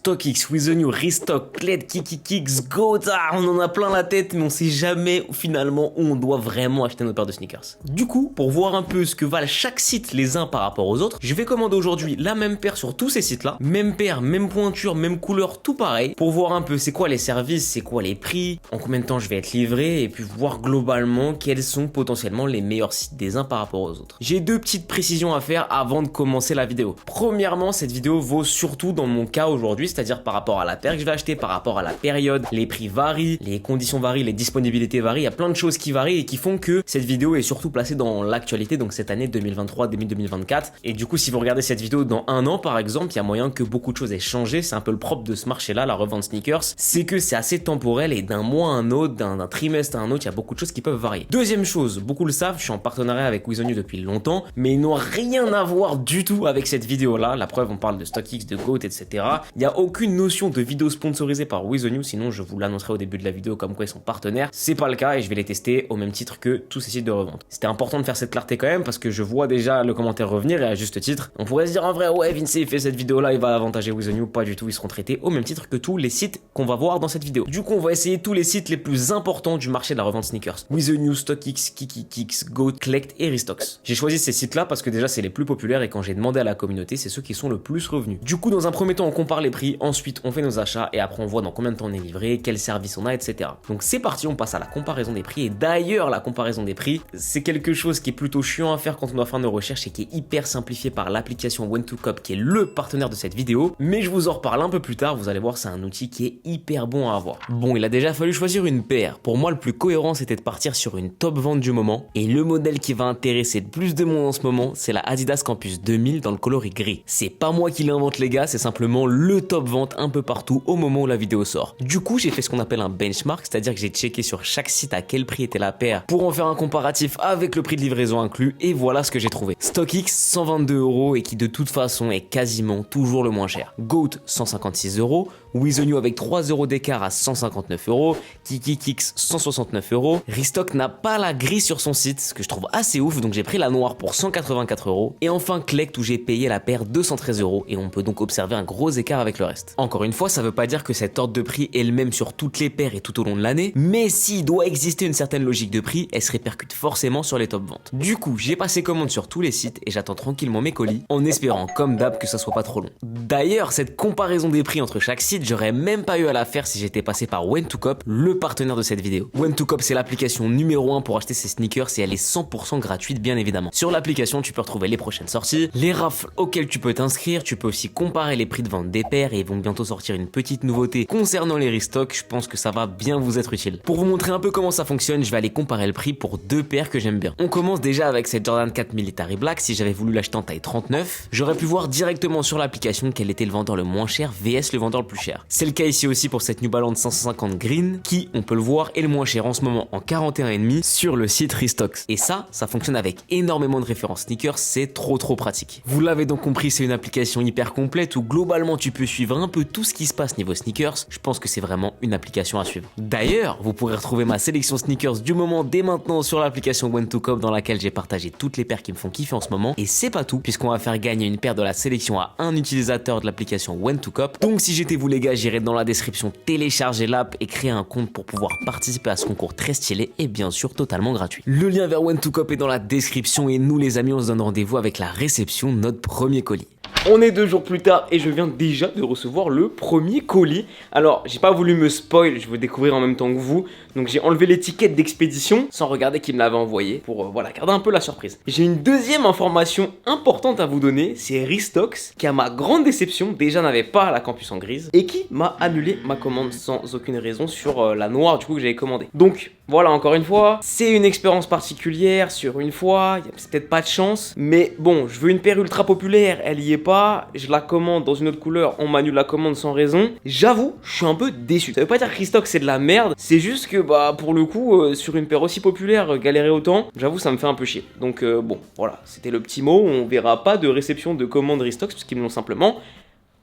StockX, With the New, Restock, Kled, Kikikix, Goat, on en a plein la tête, mais on sait jamais finalement où on doit vraiment acheter nos paires de sneakers. Du coup, pour voir un peu ce que valent chaque site les uns par rapport aux autres, je vais commander aujourd'hui la même paire sur tous ces sites-là, même paire, même pointure, même couleur, tout pareil, pour voir un peu c'est quoi les services, c'est quoi les prix, en combien de temps je vais être livré, et puis voir globalement quels sont potentiellement les meilleurs sites des uns par rapport aux autres. J'ai deux petites précisions à faire avant de commencer la vidéo. Premièrement, cette vidéo vaut surtout dans mon cas aujourd'hui, c'est-à-dire par rapport à la paire que je vais acheter, par rapport à la période, les prix varient, les conditions varient, les disponibilités varient, il y a plein de choses qui varient et qui font que cette vidéo est surtout placée dans l'actualité, donc cette année 2023, début 2024. Et du coup, si vous regardez cette vidéo dans un an par exemple, il y a moyen que beaucoup de choses aient changé. C'est un peu le propre de ce marché-là, la revente sneakers, c'est que c'est assez temporel et d'un mois à un autre, d'un trimestre à un autre, il y a beaucoup de choses qui peuvent varier. Deuxième chose, beaucoup le savent, je suis en partenariat avec With the New depuis longtemps, mais ils n'ont rien à voir du tout avec cette vidéo-là. La preuve, on parle de StockX, de Goat, etc. Il n'y a aucune notion de vidéo sponsorisée par With the New, sinon je vous l'annoncerai au début de la vidéo comme quoi ils sont partenaires. C'est pas le cas et je vais les tester au même titre que tous ces sites de revente. C'était important de faire cette clarté quand même parce que je vois déjà le commentaire revenir et à juste titre. On pourrait se dire en vrai, ouais, Vince il fait cette vidéo-là, il va avantager With the New. Pas du tout, ils seront traités au même titre que tous les sites qu'on va voir dans cette vidéo. Du coup, on va essayer tous les sites les plus importants du marché de la revente sneakers. With the New, StockX, Kikikix, Goat, Kled et Restocks. J'ai choisi ces sites-là parce que déjà c'est les plus populaires et quand j'ai demandé à la communauté, c'est ceux qui sont le plus revenus. Du coup, dans un premier temps, on compare les prix, ensuite on fait nos achats et après on voit dans combien de temps on est livré, quel service on a, etc. Donc c'est parti, on passe à la comparaison des prix et d'ailleurs la comparaison des prix, c'est quelque chose qui est plutôt chiant à faire quand on doit faire nos recherches et qui est hyper simplifié par l'application When2Cop qui est le partenaire de cette vidéo, mais je vous en reparle un peu plus tard, vous allez voir c'est un outil qui est hyper bon à avoir. Bon, il a déjà fallu choisir une paire. Pour moi, le plus cohérent c'était de partir sur une top vente du moment et le modèle qui va intéresser le plus de monde en ce moment, c'est la Adidas Campus 2000 dans le coloris gris. C'est pas moi qui l'invente les gars, c'est simplement le top vente un peu partout au moment où la vidéo sort. Du coup, j'ai fait ce qu'on appelle un benchmark, c'est-à-dire que j'ai checké sur chaque site à quel prix était la paire pour en faire un comparatif avec le prix de livraison inclus et voilà ce que j'ai trouvé. StockX 122 € et qui de toute façon est quasiment toujours le moins cher. Goat 156 €, With the New avec 3 € d'écart à 159 €, Kikikix 169 €. Restock n'a pas la gris sur son site, ce que je trouve assez ouf, donc j'ai pris la noire pour 184 €. Et enfin Kled où j'ai payé la paire 213 € et on peut donc observer un gros écart avec le reste. Encore une fois, ça veut pas dire que cet ordre de prix est le même sur toutes les paires et tout au long de l'année, mais s'il doit exister une certaine logique de prix, elle se répercute forcément sur les top ventes. Du coup, j'ai passé commande sur tous les sites et j'attends tranquillement mes colis, en espérant comme d'hab que ça soit pas trop long. D'ailleurs, cette comparaison des prix entre chaque site, j'aurais même pas eu à la faire si j'étais passé par When2Cop, le partenaire de cette vidéo. When2Cop, c'est l'application numéro 1 pour acheter ses sneakers et elle est 100% gratuite bien évidemment. Sur l'application, tu peux retrouver les prochaines sorties, les rafles auxquelles tu peux t'inscrire, tu peux aussi comparer les prix de vente des paires et ils vont bientôt sortir une petite nouveauté concernant les restocks, je pense que ça va bien vous être utile. Pour vous montrer un peu comment ça fonctionne, je vais aller comparer le prix pour deux paires que j'aime bien. On commence déjà avec cette Jordan 4 Military Black, si j'avais voulu l'acheter en taille 39, j'aurais pu voir directement sur l'application quel était le vendeur le moins cher vs le vendeur le plus cher. C'est le cas ici aussi pour cette New Balance 550 Green qui, on peut le voir, est le moins cher en ce moment en 41,5 sur le site Restocks. Et ça fonctionne avec énormément de références sneakers, c'est trop pratique. Vous l'avez donc compris, c'est une application hyper complète où globalement tu peux suivre un peu tout ce qui se passe niveau sneakers, je pense que c'est vraiment une application à suivre. D'ailleurs, vous pourrez retrouver ma sélection sneakers du moment dès maintenant sur l'application When2Cop dans laquelle j'ai partagé toutes les paires qui me font kiffer en ce moment. Et c'est pas tout, puisqu'on va faire gagner une paire de la sélection à un utilisateur de l'application When2Cop. Donc si j'étais vous les gars, j'irais dans la description télécharger l'app et créer un compte pour pouvoir participer à ce concours très stylé et bien sûr totalement gratuit. Le lien vers When2Cop est dans la description et nous les amis, on se donne rendez-vous avec la réception de notre premier colis. On est 2 jours plus tard et je viens déjà de recevoir le premier colis. Alors, j'ai pas voulu me spoil, je veux découvrir en même temps que vous. Donc j'ai enlevé l'étiquette d'expédition sans regarder qui me l'avait envoyé pour voilà, garder un peu la surprise. J'ai une deuxième information importante à vous donner, c'est Restocks qui à ma grande déception déjà n'avait pas la campus en grise et qui m'a annulé ma commande sans aucune raison sur la noire du coup que j'avais commandée. Donc voilà, encore une fois, c'est une expérience particulière sur une fois, il y a peut-être pas de chance, mais bon, je veux une paire ultra populaire, elle y est pas, je la commande dans une autre couleur, on m'annule la commande sans raison. J'avoue, je suis un peu déçu. Ça veut pas dire que Restocks c'est de la merde, c'est juste que bah pour le coup, sur une paire aussi populaire, galérer autant, j'avoue ça me fait un peu chier. Donc bon, voilà, c'était le petit mot, on verra pas de réception de commande Restocks parce qu'ils me l'ont simplement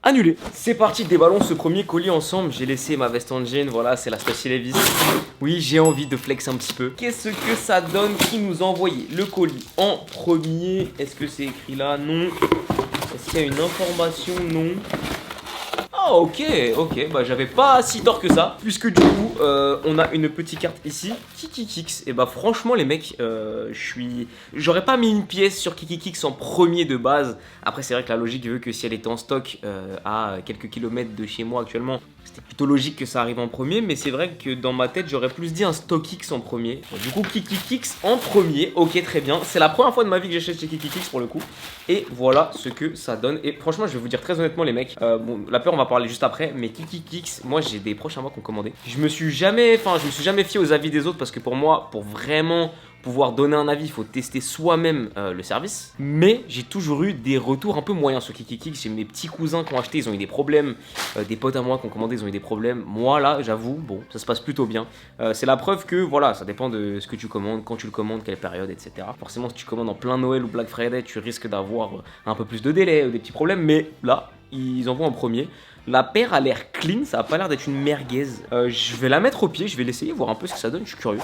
annulé. C'est parti, déballons ce premier colis ensemble. J'ai laissé ma veste en jean, voilà, c'est la Stacy Levi's. Oui, j'ai envie de flex un petit peu. Qu'est-ce que ça donne? Qui nous a envoyé le colis en premier? Est-ce que c'est écrit là? Non. Est-ce qu'il y a une information? Non. Ah ok, bah j'avais pas si tort que ça. Puisque du coup, on a une petite carte ici, Kikikix. Et bah franchement les mecs, j'aurais pas mis une pièce sur Kikikix en premier de base. Après c'est vrai que la logique veut que si elle était en stock à quelques kilomètres de chez moi actuellement, c'était plutôt logique que ça arrive en premier. Mais c'est vrai que dans ma tête, j'aurais plus dit un StockX en premier. Bon, du coup, Kikikix en premier, ok très bien. C'est la première fois de ma vie que j'achète chez Kikikix pour le coup. Et voilà ce que ça donne. Et franchement, je vais vous dire très honnêtement les mecs, bon, la peur on va parler juste après, mais Kikikix, moi j'ai des proches à moi qui ont commandé. Je me suis jamais fié aux avis des autres parce que pour moi, pour vraiment pouvoir donner un avis, il faut tester soi-même le service. Mais j'ai toujours eu des retours un peu moyens sur Kikikix. J'ai mes petits cousins qui ont acheté, ils ont eu des problèmes. Des potes à moi qui ont commandé, ils ont eu des problèmes. Moi là, j'avoue, bon, ça se passe plutôt bien. C'est la preuve que voilà, ça dépend de ce que tu commandes, quand tu le commandes, quelle période, etc. Forcément, si tu commandes en plein Noël ou Black Friday, tu risques d'avoir un peu plus de délai, des petits problèmes. Mais là, ils envoient en premier. La paire a l'air clean, ça a pas l'air d'être une merguez. Je vais la mettre au pied, je vais l'essayer, voir un peu ce que ça donne, je suis curieux.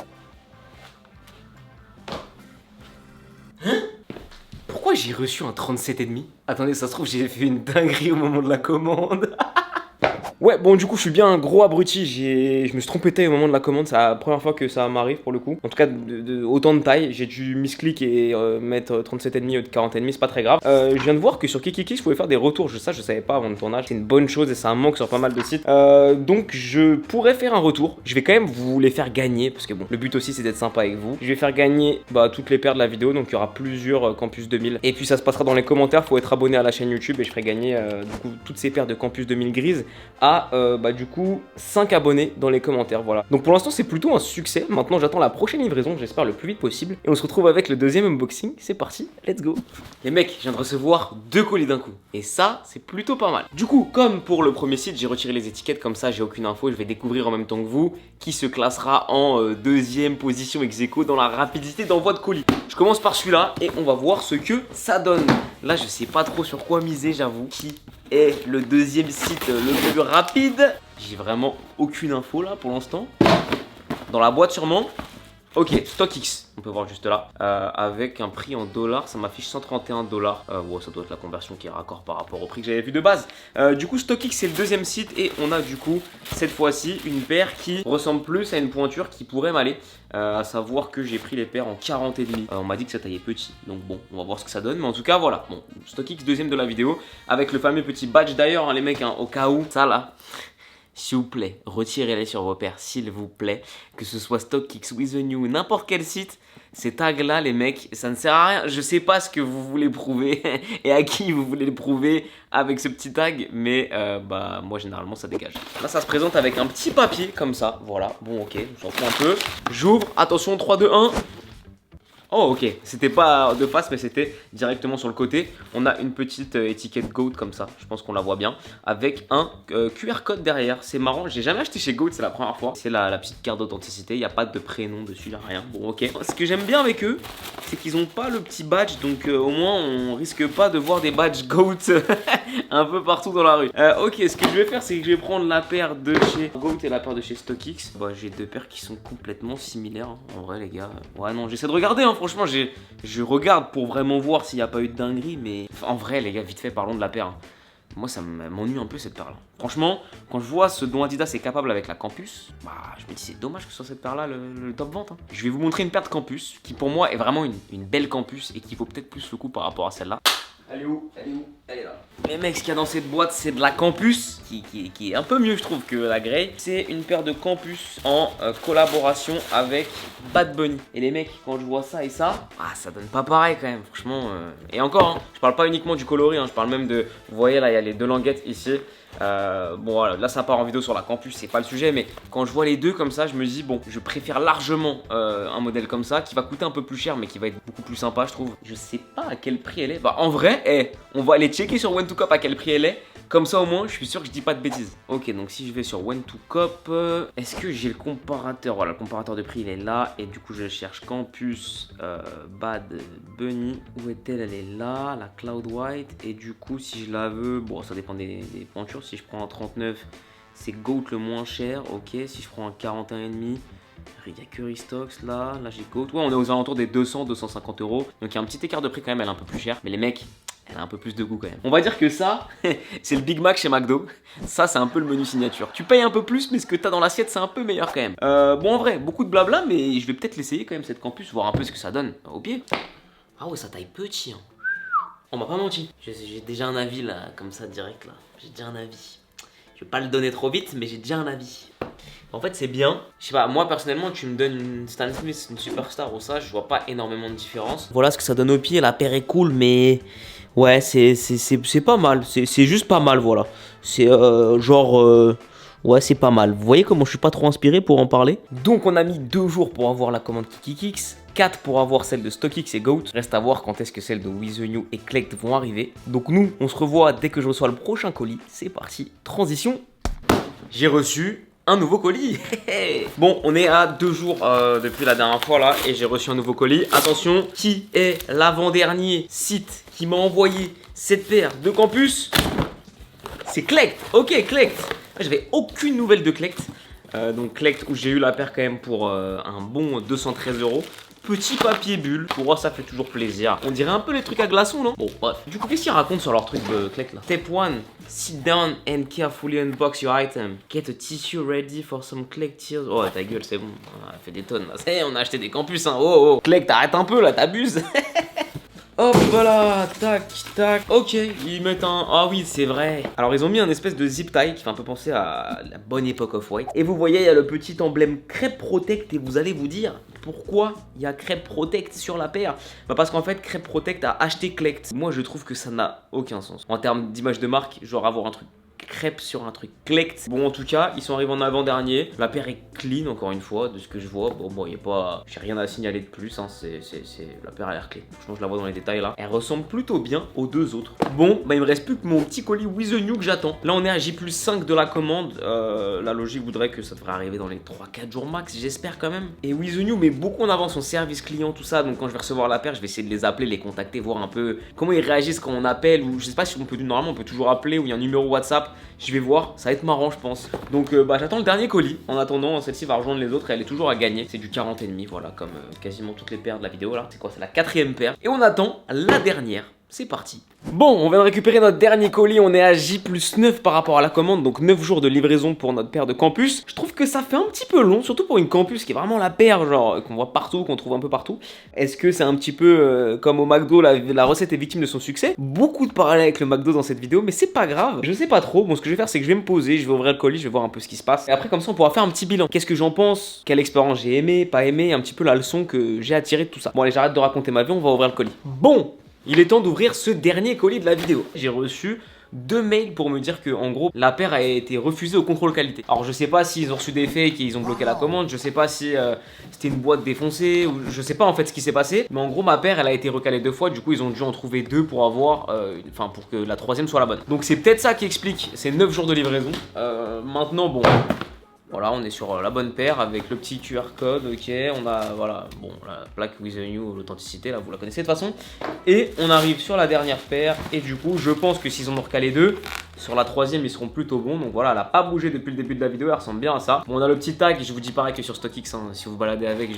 Pourquoi j'ai reçu un 37,5? Attendez, ça se trouve j'ai fait une dinguerie au moment de la commande. Ouais, bon, du coup, je suis bien un gros abruti. Je me suis trompé de taille au moment de la commande. C'est la première fois que ça m'arrive pour le coup. En tout cas, autant de taille. J'ai dû misclick et mettre 37,5 au 40,5. C'est pas très grave. Je viens de voir que sur Kikikix, je pouvais faire des retours. Ça, je savais pas avant le tournage. C'est une bonne chose et c'est un manque sur pas mal de sites. Donc, je pourrais faire un retour. Je vais quand même vous les faire gagner. Parce que bon, le but aussi, c'est d'être sympa avec vous. Je vais faire gagner toutes les paires de la vidéo. Donc, il y aura plusieurs Campus 2000. Et puis, ça se passera dans les commentaires. Faut être abonné à la chaîne YouTube et je ferai gagner du coup toutes ces paires de Campus 2000 grises à du coup 5 abonnés dans les commentaires, voilà. Donc pour l'instant c'est plutôt un succès. Maintenant j'attends la prochaine livraison, j'espère le plus vite possible. Et on se retrouve avec le deuxième unboxing, c'est parti, let's go. Les mecs, je viens de recevoir 2 colis d'un coup. Et ça, c'est plutôt pas mal. Du coup, comme pour le premier site, j'ai retiré les étiquettes, comme ça j'ai aucune info. Je vais découvrir en même temps que vous qui se classera en deuxième position ex aequo dans la rapidité d'envoi de colis. Je commence par celui-là et on va voir ce que ça donne. Là je sais pas trop sur quoi miser, j'avoue. Qui est le deuxième site le plus rapide? J'ai vraiment aucune info là pour l'instant. Dans la boîte sûrement. Ok, StockX, on peut voir juste là, avec un prix en dollars, ça m'affiche 131 dollars. Ouais, ça doit être la conversion qui est raccord par rapport au prix que j'avais vu de base. Du coup, StockX c'est le deuxième site et on a du coup cette fois-ci une paire qui ressemble plus à une pointure qui pourrait m'aller. À savoir que j'ai pris les paires en 40 et demi. On m'a dit que ça taillait petit, donc bon, on va voir ce que ça donne. Mais en tout cas, voilà. Bon, StockX deuxième de la vidéo avec le fameux petit badge d'ailleurs, hein, les mecs, hein, au cas où ça là. S'il vous plaît, retirez-les sur vos paires, s'il vous plaît. Que ce soit StockX, With The New, n'importe quel site, ces tags-là, les mecs, ça ne sert à rien. Je sais pas ce que vous voulez prouver et à qui vous voulez le prouver avec ce petit tag, mais moi, généralement, ça dégage. Là, ça se présente avec un petit papier comme ça. Voilà, bon, ok, j'en fous un peu. J'ouvre, attention, 3, 2, 1. Oh ok, c'était pas de face mais c'était directement sur le côté. On a une petite étiquette Goat comme ça, je pense qu'on la voit bien. Avec un QR code derrière, c'est marrant, j'ai jamais acheté chez Goat, c'est la première fois. C'est la petite carte d'authenticité, il n'y a pas de prénom dessus, il n'y a rien. Bon ok. Ce que j'aime bien avec eux, c'est qu'ils n'ont pas le petit badge, donc au moins on risque pas de voir des badges Goat un peu partout dans la rue. Ok, ce que je vais faire c'est que je vais prendre la paire de chez Goat et la paire de chez StockX. J'ai deux paires qui sont complètement similaires, hein. En vrai les gars. Ouais non, j'essaie de regarder hein. Franchement, je regarde pour vraiment voir s'il n'y a pas eu de dinguerie, mais en vrai, les gars, vite fait, parlons de la paire. Moi, ça m'ennuie un peu cette paire-là. Franchement, quand je vois ce dont Adidas est capable avec la Campus, je me dis c'est dommage que ce soit cette paire-là le top vente. Hein. Je vais vous montrer une paire de Campus qui, pour moi, est vraiment une belle Campus et qui vaut peut-être plus le coup par rapport à celle-là. Elle est où? Elle est où? Elle est là. Les mecs, ce qu'il y a dans cette boîte, c'est de la Campus, qui est un peu mieux, je trouve, que la Grey. C'est une paire de Campus en collaboration avec Bad Bunny. Et les mecs, quand je vois ça et ça, ça donne pas pareil quand même, franchement. Et encore, hein, je parle pas uniquement du coloris, hein, je parle même de... Vous voyez, là, il y a les deux languettes ici. Bon voilà, là ça part en vidéo sur la Campus, c'est pas le sujet, mais quand je vois les deux comme ça, je me dis bon, je préfère largement un modèle comme ça qui va coûter un peu plus cher mais qui va être beaucoup plus sympa je trouve. Je sais pas à quel prix elle est. En vrai, on va aller checker sur When2Cop à quel prix elle est. Comme ça au moins je suis sûr que je dis pas de bêtises. Ok, donc si je vais sur When2Cop, est-ce que j'ai le comparateur? Voilà, le comparateur de prix il est là. Et du coup je cherche Campus Bad Bunny. Où est-elle? Elle est là, la Cloud White. Et du coup si je la veux, bon ça dépend des pointures. Si je prends un 39, c'est Goat le moins cher. Ok, si je prends un 41,5, il n'y a que Restox là j'ai Goat. Ouais, on est aux alentours des 200-250 euros. Donc il y a un petit écart de prix quand même, elle est un peu plus chère. Mais les mecs, elle a un peu plus de goût quand même. On va dire que ça, c'est le Big Mac chez McDo. Ça, c'est un peu le menu signature. Tu payes un peu plus, mais ce que t'as dans l'assiette, c'est un peu meilleur quand même. Bon, en vrai, beaucoup de blabla, mais je vais peut-être l'essayer quand même, cette campus, voir un peu ce que ça donne au pied. Ah ouais, ça taille petit, hein. On m'a pas menti. J'ai déjà un avis là, comme ça, direct là. J'ai déjà un avis. Je vais pas le donner trop vite, mais j'ai déjà un avis. En fait, c'est bien. Je sais pas, moi personnellement, tu me donnes une Stan Smith, une Superstar ou ça, je vois pas énormément de différence. Voilà ce que ça donne au pied. La paire est cool, mais ouais, c'est pas mal. C'est juste pas mal, voilà. C'est ouais, c'est pas mal. Vous voyez comment je suis pas trop inspiré pour en parler? Donc, on a mis 2 jours pour avoir la commande KikiKix. 4 pour avoir celle de StockX et Goat. Reste à voir quand est-ce que celles de With The New et Collect vont arriver. Donc nous, on se revoit dès que je reçois le prochain colis. C'est parti, transition. J'ai reçu un nouveau colis. Bon, on est à 2 jours depuis la dernière fois là et j'ai reçu un nouveau colis. Attention, qui est l'avant-dernier site qui m'a envoyé cette paire de campus? C'est Collect. Ok, Collect. J'avais aucune nouvelle de Collect. Donc Collect où j'ai eu la paire quand même pour un bon 213 €. Petit papier bulle, pour moi ça fait toujours plaisir. On dirait un peu les trucs à glaçons, non? Bon, bref. Du coup, qu'est-ce qu'ils racontent sur leur truc de Collect là? Step 1, sit down and carefully unbox your item. Get a tissue ready for some Collect tears. Oh, ta gueule, c'est bon. On a fait des tonnes là. On a acheté des campus, hein. Oh, oh. Collect, arrête un peu là, t'abuses. Hop, voilà, tac, tac. Ok, ils mettent un... Ah oui, c'est vrai. Alors, ils ont mis un espèce de zip tie qui fait un peu penser à la bonne époque Off-White. Et vous voyez, il y a le petit emblème Crêpe Protect et vous allez vous dire pourquoi il y a Crêpe Protect sur la paire. Bah parce qu'en fait, Crêpe Protect a acheté Collect. Moi, je trouve que ça n'a aucun sens. En termes d'image de marque, genre avoir un truc crêpe sur un truc Collect. Bon, en tout cas, ils sont arrivés en avant-dernier. La paire est clean, encore une fois, de ce que je vois. Bon, il y a pas... J'ai rien à signaler de plus, hein. La paire a l'air clean. Franchement, je la vois dans les détails, là. Elle ressemble plutôt bien aux 2 autres. Bon, bah, il me reste plus que mon petit colis With The New que j'attends. Là, on est à J+5 de la commande. La logique voudrait que ça devrait arriver dans les 3-4 jours max, j'espère quand même. Et With The New met beaucoup en avant son service client, tout ça. Donc, quand je vais recevoir la paire, je vais essayer de les appeler, les contacter, voir un peu comment ils réagissent quand on appelle. Ou je sais pas si on peut... Normalement, on peut toujours appeler, ou il y a un numéro WhatsApp. Je vais voir, ça va être marrant je pense. Donc bah j'attends le dernier colis. En attendant, celle-ci va rejoindre les autres et elle est toujours à gagner. C'est du 40,5, voilà, comme quasiment toutes les paires de la vidéo là. C'est quoi? C'est la 4e paire. Et on attend la dernière. C'est parti. Bon, on vient de récupérer notre dernier colis, on est à J+9 par rapport à la commande, donc 9 jours de livraison pour notre paire de campus. Je trouve que ça fait un petit peu long, surtout pour une campus qui est vraiment la paire, genre, qu'on voit partout, qu'on trouve un peu partout. Est-ce que c'est un petit peu comme au McDo, la recette est victime de son succès? Beaucoup de parallèles avec le McDo dans cette vidéo, mais c'est pas grave, je sais pas trop. Bon, ce que je vais faire, c'est que je vais me poser, je vais ouvrir le colis, je vais voir un peu ce qui se passe. Et après, comme ça, on pourra faire un petit bilan. Qu'est-ce que j'en pense? Quelle expérience j'ai aimé, pas aimé, un petit peu la leçon que j'ai attirée de tout ça. Bon, allez, j'arrête de raconter ma vie, on va ouvrir le colis. Bon! Il est temps d'ouvrir ce dernier colis de la vidéo. J'ai reçu 2 mails pour me dire que en gros la paire a été refusée au contrôle qualité. Alors je sais pas s'ils ont reçu des fakes et ils ont bloqué la commande, je sais pas si c'était une boîte défoncée ou je sais pas en fait ce qui s'est passé, mais en gros ma paire elle a été recalée 2 fois, du coup ils ont dû en trouver 2 pour avoir pour que la 3e soit la bonne. Donc c'est peut-être ça qui explique ces 9 jours de livraison. Maintenant bon, voilà, on est sur la bonne paire avec le petit QR code, ok, on a, voilà, bon, la plaque With The New, l'authenticité, là, vous la connaissez de toute façon. Et on arrive sur la dernière paire, et du coup, je pense que s'ils en ont recalé 2, sur la 3e, ils seront plutôt bons. Donc voilà, elle n'a pas bougé depuis le début de la vidéo, elle ressemble bien à ça. Bon, on a le petit tag, je vous dis pareil que sur StockX, hein, si vous baladez avec,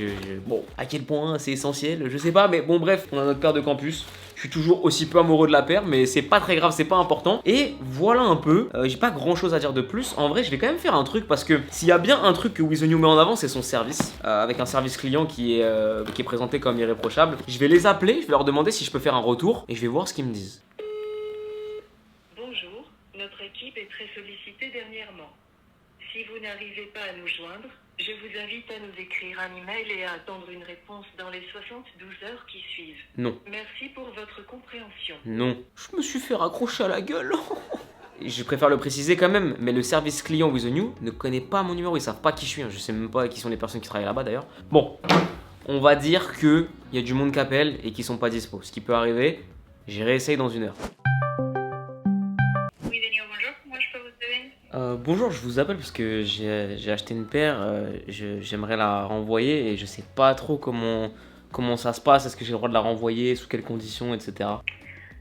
bon, à quel point c'est essentiel, je sais pas, mais bon, bref, on a notre paire de campus. Je suis toujours aussi peu amoureux de la paire, mais c'est pas très grave, c'est pas important. Et voilà un peu, j'ai pas grand chose à dire de plus. En vrai, je vais quand même faire un truc parce que s'il y a bien un truc que With The New met en avant, c'est son service. Avec un service client qui est présenté comme irréprochable. Je vais les appeler, je vais leur demander si je peux faire un retour et je vais voir ce qu'ils me disent. Bonjour, notre équipe est très sollicitée dernièrement. Si vous n'arrivez pas à nous joindre, je vous invite à nous écrire un email et à attendre une réponse dans les 72 heures qui suivent. Non. Merci pour votre compréhension. Non. Je me suis fait raccrocher à la gueule. Je préfère le préciser quand même, mais le service client With The New ne connaît pas mon numéro, ils savent pas qui je suis. Je sais même pas qui sont les personnes qui travaillent là-bas d'ailleurs. Bon, on va dire que il y a du monde qui appelle et qui sont pas dispo. Ce qui peut arriver, j'ai réessayé dans 1 heure. With The New, bonjour, moi je peux vous aider? Bonjour, je vous appelle parce que j'ai acheté une paire, j'aimerais la renvoyer et je sais pas trop comment ça se passe, est-ce que j'ai le droit de la renvoyer, sous quelles conditions, etc. Alors,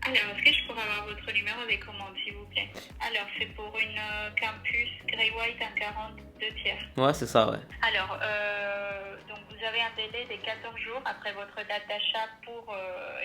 est-ce que je pourrais avoir votre numéro des commandes, s'il vous plaît? Alors, c'est pour une Campus Grey White 140 2 tiers. Ouais, c'est ça, ouais. Alors, donc vous avez un délai de 14 jours après votre date d'achat pour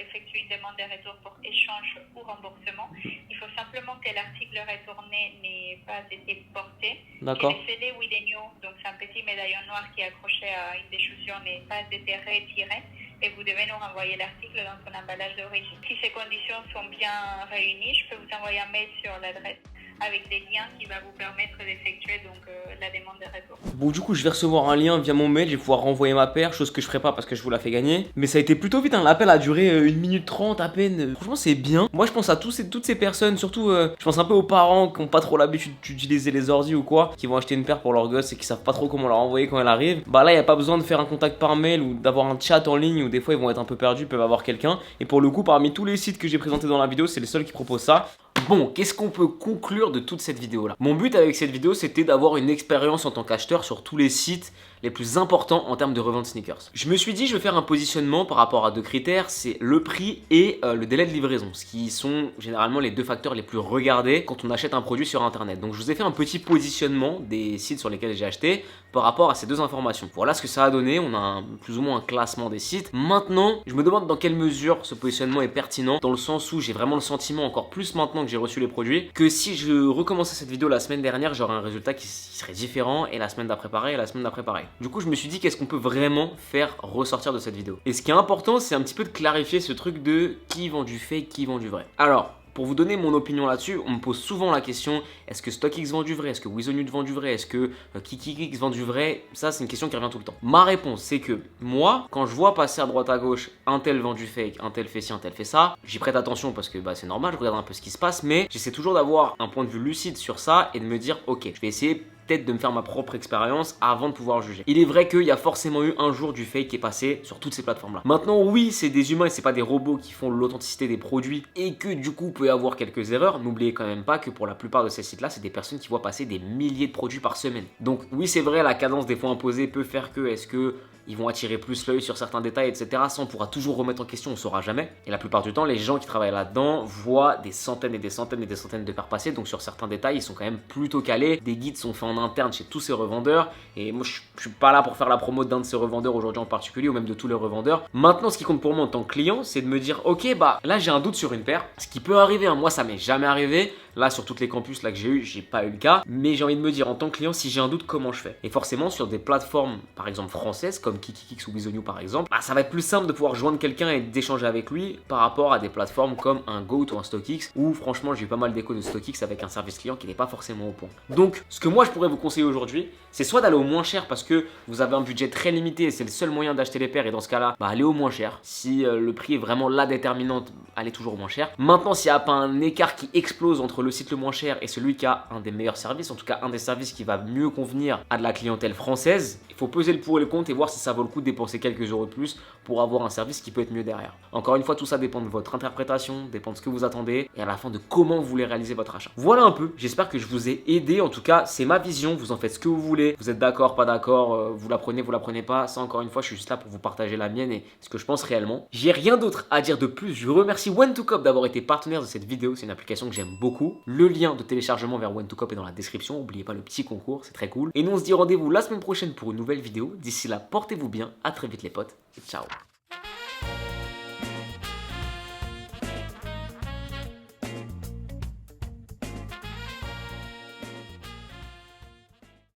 effectuer une demande de retour pour échange ou remboursement. Il faut simplement que l'article retourné n'ait pas été porté. D'accord. Que le CD Widenio, donc c'est un petit médaillon noir qui est accroché à une des chaussures, n'ait pas été retiré. Et vous devez nous renvoyer l'article dans son emballage d'origine. Si ces conditions sont bien réunies, je peux vous envoyer un mail sur l'adresse avec des liens qui va vous permettre d'effectuer donc la demande de retour. Bon, du coup, je vais recevoir un lien via mon mail, je vais pouvoir renvoyer ma paire, chose que je ferai pas parce que je vous la fais gagner. Mais ça a été plutôt vite, hein. L'appel a duré 1 minute 30 à peine. Franchement, c'est bien. Moi, je pense à toutes ces personnes, surtout, je pense un peu aux parents qui ont pas trop l'habitude d'utiliser les ordi ou quoi, qui vont acheter une paire pour leur gosse et qui savent pas trop comment leur envoyer quand elle arrive. Bah là, il y a pas besoin de faire un contact par mail ou d'avoir un chat en ligne où des fois ils vont être un peu perdus, ils peuvent avoir quelqu'un. Et pour le coup, parmi tous les sites que j'ai présentés dans la vidéo, c'est le seul qui propose ça. Bon, qu'est-ce qu'on peut conclure de toute cette vidéo là? Mon but avec cette vidéo, c'était d'avoir une expérience en tant qu'acheteur sur tous les sites les plus importants en termes de revente sneakers. Je me suis dit, je vais faire un positionnement par rapport à 2 critères, c'est le prix et le délai de livraison, ce qui sont généralement les 2 facteurs les plus regardés quand on achète un produit sur internet. Donc je vous ai fait un petit positionnement des sites sur lesquels j'ai acheté par rapport à ces 2 informations. Voilà ce que ça a donné, on a plus ou moins un classement des sites. Maintenant, je me demande dans quelle mesure ce positionnement est pertinent, dans le sens où j'ai vraiment le sentiment, encore plus maintenant que j'ai reçu les produits, que si je recommençais cette vidéo la semaine dernière, j'aurais un résultat qui serait différent, et la semaine d'après pareil, et la semaine d'après pareil. Du coup, je me suis dit qu'est-ce qu'on peut vraiment faire ressortir de cette vidéo. Et ce qui est important, c'est un petit peu de clarifier ce truc de qui vend du fake, qui vend du vrai. Alors, pour vous donner mon opinion là-dessus, on me pose souvent la question, est-ce que StockX vend du vrai? Est-ce que Wizonute vend du vrai? Est-ce que KikiX vend du vrai? Ça, c'est une question qui revient tout le temps. Ma réponse, c'est que moi, quand je vois passer à droite à gauche, un tel vend du fake, un tel fait ci, un tel fait ça, j'y prête attention parce que bah, c'est normal, je regarde un peu ce qui se passe, mais j'essaie toujours d'avoir un point de vue lucide sur ça et de me dire, ok, je vais essayer peut-être de me faire ma propre expérience avant de pouvoir juger. Il est vrai qu'il y a forcément eu un jour du fake qui est passé sur toutes ces plateformes là. Maintenant oui, c'est des humains et c'est pas des robots qui font l'authenticité des produits et que du coup peut y avoir quelques erreurs. N'oubliez quand même pas que pour la plupart de ces sites là, c'est des personnes qui voient passer des milliers de produits par semaine. Donc oui, c'est vrai, la cadence des fois imposée peut faire que est-ce que ils vont attirer plus l'œil sur certains détails, etc. Ça, on pourra toujours remettre en question, on saura jamais. Et la plupart du temps, les gens qui travaillent là-dedans voient des centaines et des centaines et des centaines de paires passer. Donc sur certains détails, ils sont quand même plutôt calés. Des guides sont faits en interne chez tous ces revendeurs. Et moi, je suis pas là pour faire la promo d'un de ces revendeurs aujourd'hui en particulier, ou même de tous les revendeurs. Maintenant, ce qui compte pour moi en tant que client, c'est de me dire, ok, bah là, j'ai un doute sur une paire. Ce qui peut arriver, hein. Moi, ça m'est jamais arrivé. Là, sur toutes les campus là que j'ai eu, j'ai pas eu le cas. Mais j'ai envie de me dire, en tant que client, si j'ai un doute, comment je fais? Et forcément, sur des plateformes, par exemple françaises, comme KikiX ou Wizonute par exemple, bah, ça va être plus simple de pouvoir joindre quelqu'un et d'échanger avec lui par rapport à des plateformes comme un Goat ou un StockX, où franchement, j'ai eu pas mal d'échos de StockX avec un service client qui n'est pas forcément au point. Donc, ce que moi, je pourrais vous conseiller aujourd'hui, c'est soit d'aller au moins cher parce que vous avez un budget très limité et c'est le seul moyen d'acheter les paires, et dans ce cas-là, bah, allez au moins cher. Si le prix est vraiment la déterminante, allez toujours au moins cher. Maintenant, s'il n'y a pas un écart qui explose entre le site le moins cher et celui qui a un des meilleurs services, en tout cas un des services qui va mieux convenir à de la clientèle française, il faut peser le pour et le contre et voir si ça vaut le coup de dépenser quelques euros de plus pour avoir un service qui peut être mieux derrière. Encore une fois, tout ça dépend de votre interprétation, dépend de ce que vous attendez et à la fin de comment vous voulez réaliser votre achat. Voilà un peu, j'espère que je vous ai aidé. En tout cas, c'est ma vision, vous en faites ce que vous voulez. Vous êtes d'accord, pas d'accord, vous la prenez pas. Ça, encore une fois, je suis juste là pour vous partager la mienne et ce que je pense réellement. J'ai rien d'autre à dire de plus. Je remercie When2Cop d'avoir été partenaire de cette vidéo. C'est une application que j'aime beaucoup. Le lien de téléchargement vers When2Cop est dans la description. N'oubliez pas le petit concours, c'est très cool. Et nous, on se dit rendez-vous la semaine prochaine pour une nouvelle vidéo. D'ici là, portez-vous bien. À très vite les potes. Ciao.